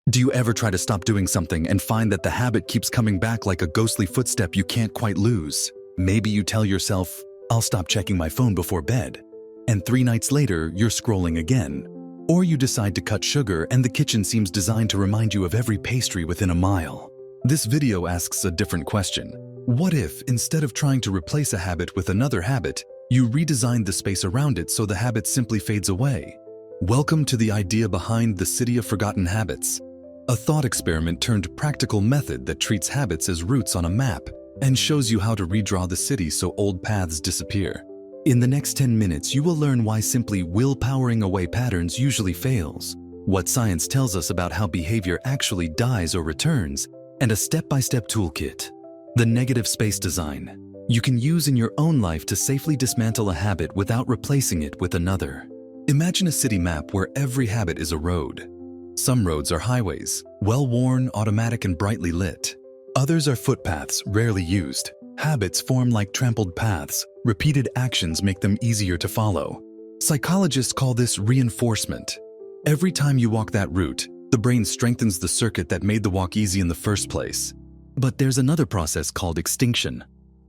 Do you ever try to stop doing something and find that the habit keeps coming back like a ghostly footstep you can't quite lose? Maybe you tell yourself, "I'll stop checking my phone before bed," and 3 nights later, you're scrolling again. Or you decide to cut sugar and the kitchen seems designed to remind you of every pastry within a mile. This video asks a different question. What if, instead of trying to replace a habit with another habit, you redesigned the space around it so the habit simply fades away? Welcome to the idea behind the City of Forgotten Habits, a thought experiment turned practical method that treats habits as routes on a map and shows you how to redraw the city so old paths disappear. In the next 10 minutes, you will learn why simply willpowering away patterns usually fails, what science tells us about how behavior actually dies or returns, and a step-by-step toolkit, the negative space design, you can use in your own life to safely dismantle a habit without replacing it with another. Imagine a city map where every habit is a road. Some roads are highways, well-worn, automatic, and brightly lit. Others are footpaths, rarely used. Habits form like trampled paths. Repeated actions make them easier to follow. Psychologists call this reinforcement. Every time you walk that route, the brain strengthens the circuit that made the walk easy in the first place. But there's another process called extinction.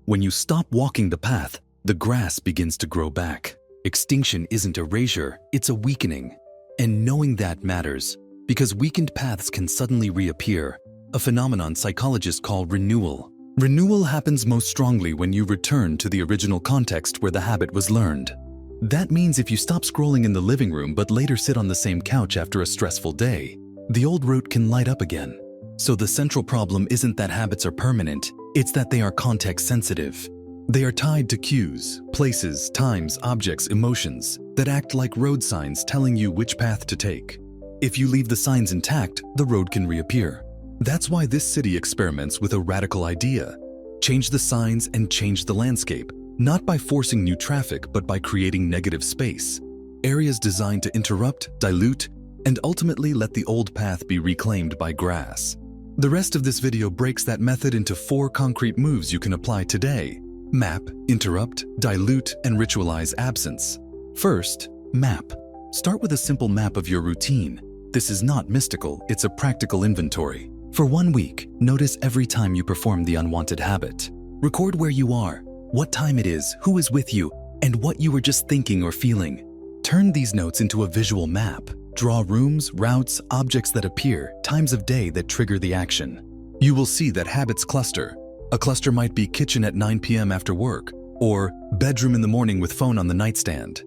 When you stop walking the path, the grass begins to grow back. Extinction isn't erasure, it's a weakening. And knowing that matters, because weakened paths can suddenly reappear, a phenomenon psychologists call renewal. Renewal happens most strongly when you return to the original context where the habit was learned. That means if you stop scrolling in the living room but later sit on the same couch after a stressful day, the old route can light up again. So the central problem isn't that habits are permanent, it's that they are context sensitive. They are tied to cues, places, times, objects, emotions that act like road signs telling you which path to take. If you leave the signs intact, the road can reappear. That's why this city experiments with a radical idea. Change the signs and change the landscape, not by forcing new traffic, but by creating negative space. Areas designed to interrupt, dilute, and ultimately let the old path be reclaimed by grass. The rest of this video breaks that method into 4 concrete moves you can apply today. Map, interrupt, dilute, and ritualize absence. First, map. Start with a simple map of your routine. This is not mystical, it's a practical inventory. For 1 week, notice every time you perform the unwanted habit. Record where you are, what time it is, who is with you, and what you were just thinking or feeling. Turn these notes into a visual map. Draw rooms, routes, objects that appear, times of day that trigger the action. You will see that habits cluster. A cluster might be kitchen at 9 p.m. after work, or bedroom in the morning with phone on the nightstand.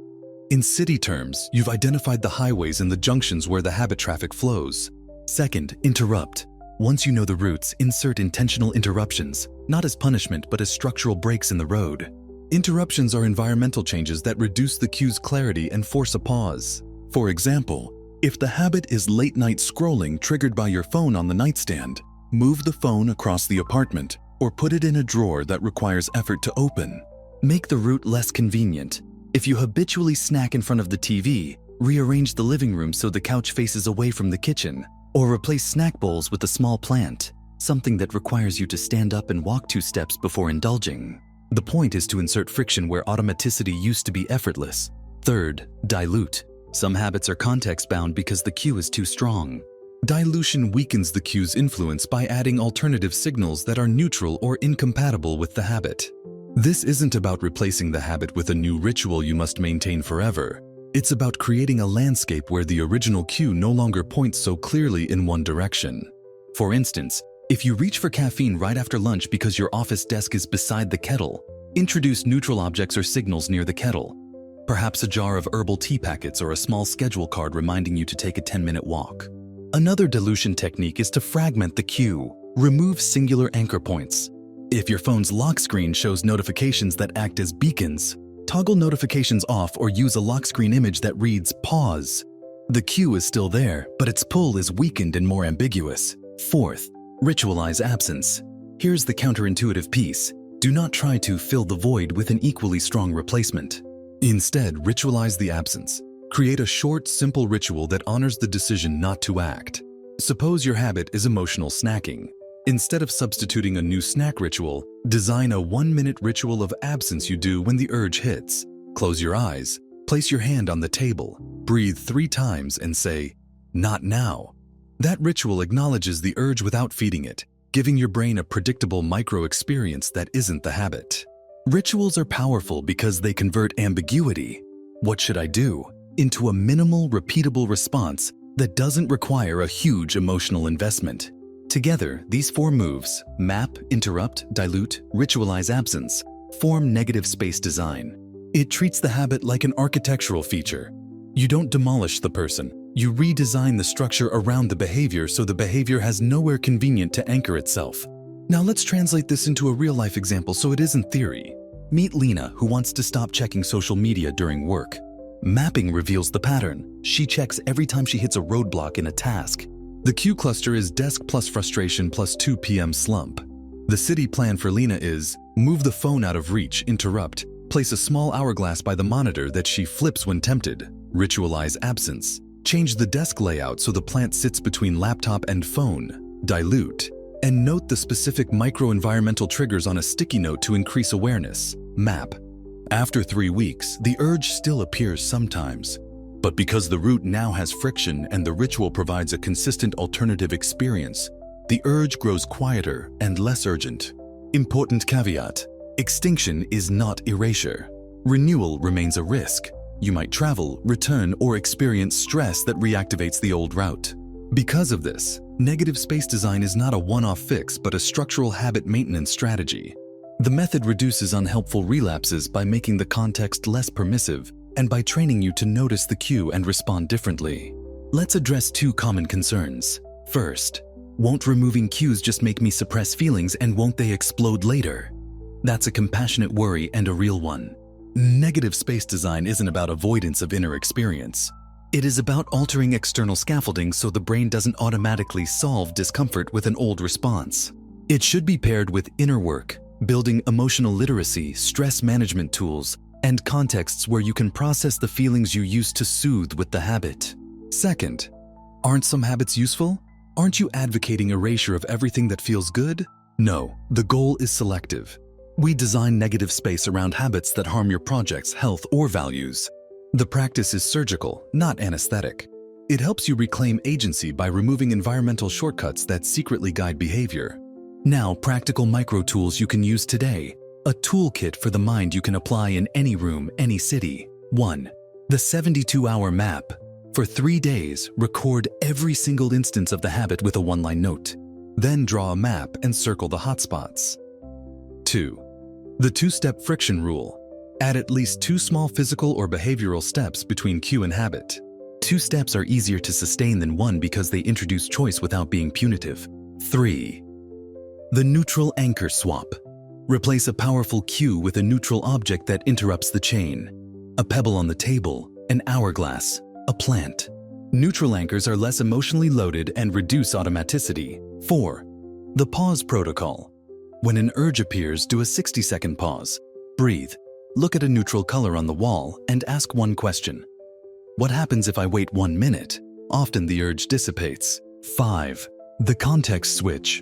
In city terms, you've identified the highways and the junctions where the habit traffic flows. Second, interrupt. Once you know the routes, insert intentional interruptions, not as punishment but as structural breaks in the road. Interruptions are environmental changes that reduce the cue's clarity and force a pause. For example, if the habit is late-night scrolling triggered by your phone on the nightstand, move the phone across the apartment or put it in a drawer that requires effort to open. Make the route less convenient. If you habitually snack in front of the TV, rearrange the living room so the couch faces away from the kitchen, or replace snack bowls with a small plant, something that requires you to stand up and walk 2 steps before indulging. The point is to insert friction where automaticity used to be effortless. Third, dilute. Some habits are context-bound because the cue is too strong. Dilution weakens the cue's influence by adding alternative signals that are neutral or incompatible with the habit. This isn't about replacing the habit with a new ritual you must maintain forever. It's about creating a landscape where the original cue no longer points so clearly in one direction. For instance, if you reach for caffeine right after lunch because your office desk is beside the kettle, introduce neutral objects or signals near the kettle. Perhaps a jar of herbal tea packets or a small schedule card reminding you to take a 10-minute walk. Another dilution technique is to fragment the cue. Remove singular anchor points. If your phone's lock screen shows notifications that act as beacons, toggle notifications off or use a lock screen image that reads pause. The cue is still there, but its pull is weakened and more ambiguous. Fourth, ritualize absence. Here's the counterintuitive piece. Do not try to fill the void with an equally strong replacement. Instead, ritualize the absence. Create a short, simple ritual that honors the decision not to act. Suppose your habit is emotional snacking. Instead of substituting a new snack ritual, design a 1-minute ritual of absence you do when the urge hits. Close your eyes, place your hand on the table, breathe 3 times and say, "Not now." That ritual acknowledges the urge without feeding it, giving your brain a predictable micro-experience that isn't the habit. Rituals are powerful because they convert ambiguity, "what should I do?" into a minimal, repeatable response that doesn't require a huge emotional investment. Together, these 4 moves, map, interrupt, dilute, ritualize absence, form negative space design. It treats the habit like an architectural feature. You don't demolish the person. You redesign the structure around the behavior so the behavior has nowhere convenient to anchor itself. Now let's translate this into a real-life example so it isn't theory. Meet Lena, who wants to stop checking social media during work. Mapping reveals the pattern. She checks every time she hits a roadblock in a task. The Q cluster is desk plus frustration plus 2 p.m. slump. The city plan for Lena is move the phone out of reach, interrupt, place a small hourglass by the monitor that she flips when tempted, ritualize absence, change the desk layout so the plant sits between laptop and phone, dilute, and note the specific micro-environmental triggers on a sticky note to increase awareness, map. After 3 weeks, the urge still appears sometimes. But because the route now has friction and the ritual provides a consistent alternative experience, the urge grows quieter and less urgent. Important caveat: extinction is not erasure. Renewal remains a risk. You might travel, return, or experience stress that reactivates the old route. Because of this, negative space design is not a one-off fix but a structural habit maintenance strategy. The method reduces unhelpful relapses by making the context less permissive and by training you to notice the cue and respond differently. Let's address 2 common concerns. First, won't removing cues just make me suppress feelings and won't they explode later? That's a compassionate worry and a real one. Negative space design isn't about avoidance of inner experience. It is about altering external scaffolding so the brain doesn't automatically solve discomfort with an old response. It should be paired with inner work, building emotional literacy, stress management tools, and contexts where you can process the feelings you used to soothe with the habit. Second, aren't some habits useful? Aren't you advocating erasure of everything that feels good? No, the goal is selective. We design negative space around habits that harm your project's health or values. The practice is surgical, not anesthetic. It helps you reclaim agency by removing environmental shortcuts that secretly guide behavior. Now, practical micro-tools you can use today. A toolkit for the mind you can apply in any room, any city. 1. The 72-hour map. For 3 days, record every single instance of the habit with a 1-line note. Then draw a map and circle the hotspots. 2. The 2-step friction rule. Add at least 2 small physical or behavioral steps between cue and habit. 2 steps are easier to sustain than 1 because they introduce choice without being punitive. 3. The neutral anchor swap. Replace a powerful cue with a neutral object that interrupts the chain. A pebble on the table, an hourglass, a plant. Neutral anchors are less emotionally loaded and reduce automaticity. 4. The pause protocol. When an urge appears, do a 60-second pause. Breathe. Look at a neutral color on the wall and ask 1 question. What happens if I wait 1 minute? Often the urge dissipates. 5. The context switch.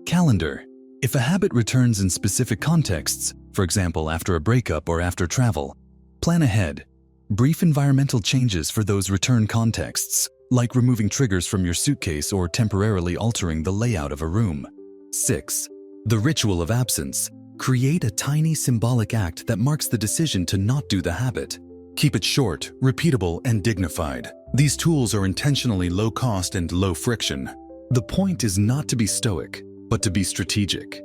Calendar. If a habit returns in specific contexts, for example after a breakup or after travel, plan ahead. Brief environmental changes for those return contexts, like removing triggers from your suitcase or temporarily altering the layout of a room. 6. The ritual of absence. Create a tiny symbolic act that marks the decision to not do the habit. Keep it short, repeatable, and dignified. These tools are intentionally low cost and low friction. The point is not to be stoic, but to be strategic.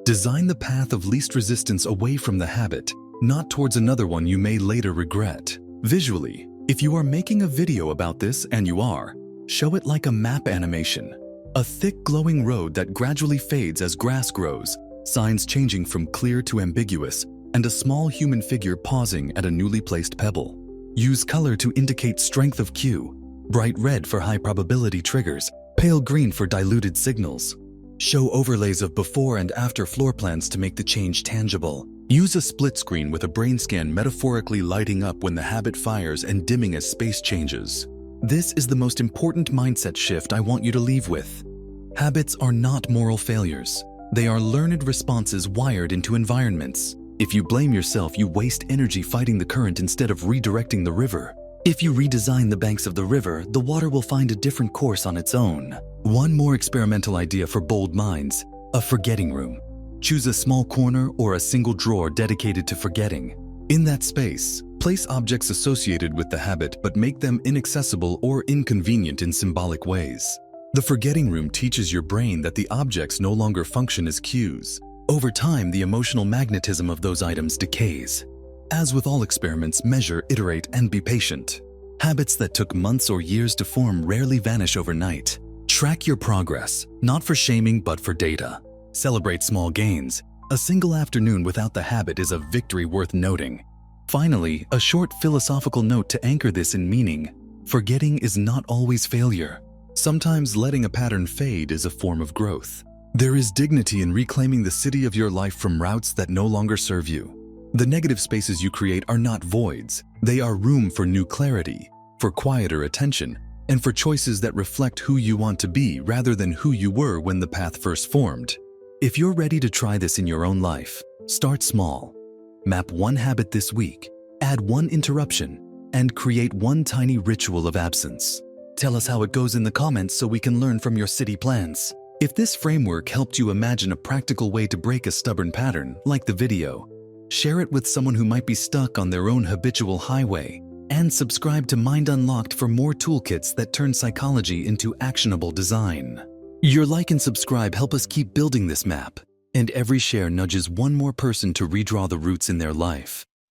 Design the path of least resistance away from the habit, not towards another one you may later regret. Visually, if you are making a video about this, and you are, show it like a map animation. A thick glowing road that gradually fades as grass grows, signs changing from clear to ambiguous, and a small human figure pausing at a newly placed pebble. Use color to indicate strength of cue, bright red for high probability triggers, pale green for diluted signals. Show overlays of before and after floor plans to make the change tangible. Use a split screen with a brain scan metaphorically lighting up when the habit fires and dimming as space changes. This is the most important mindset shift I want you to leave with. Habits are not moral failures. They are learned responses wired into environments. If you blame yourself, you waste energy fighting the current instead of redirecting the river. If you redesign the banks of the river, the water will find a different course on its own. One more experimental idea for bold minds: a forgetting room. Choose a small corner or a single drawer dedicated to forgetting. In that space, place objects associated with the habit but make them inaccessible or inconvenient in symbolic ways. The forgetting room teaches your brain that the objects no longer function as cues. Over time, the emotional magnetism of those items decays. As with all experiments, measure, iterate, and be patient. Habits that took months or years to form rarely vanish overnight. Track your progress, not for shaming but for data. Celebrate small gains. A single afternoon without the habit is a victory worth noting. Finally, a short philosophical note to anchor this in meaning: forgetting is not always failure. Sometimes letting a pattern fade is a form of growth. There is dignity in reclaiming the city of your life from routes that no longer serve you. The negative spaces you create are not voids. They are room for new clarity, for quieter attention, and for choices that reflect who you want to be rather than who you were when the path first formed. If you're ready to try this in your own life, start small. Map one habit this week, add one interruption, and create one tiny ritual of absence. Tell us how it goes in the comments so we can learn from your city plans. If this framework helped you imagine a practical way to break a stubborn pattern, like the video, share it with someone who might be stuck on their own habitual highway, and subscribe to Mind Unlocked for more toolkits that turn psychology into actionable design. Your like and subscribe help us keep building this map, and every share nudges one more person to redraw the roots in their life.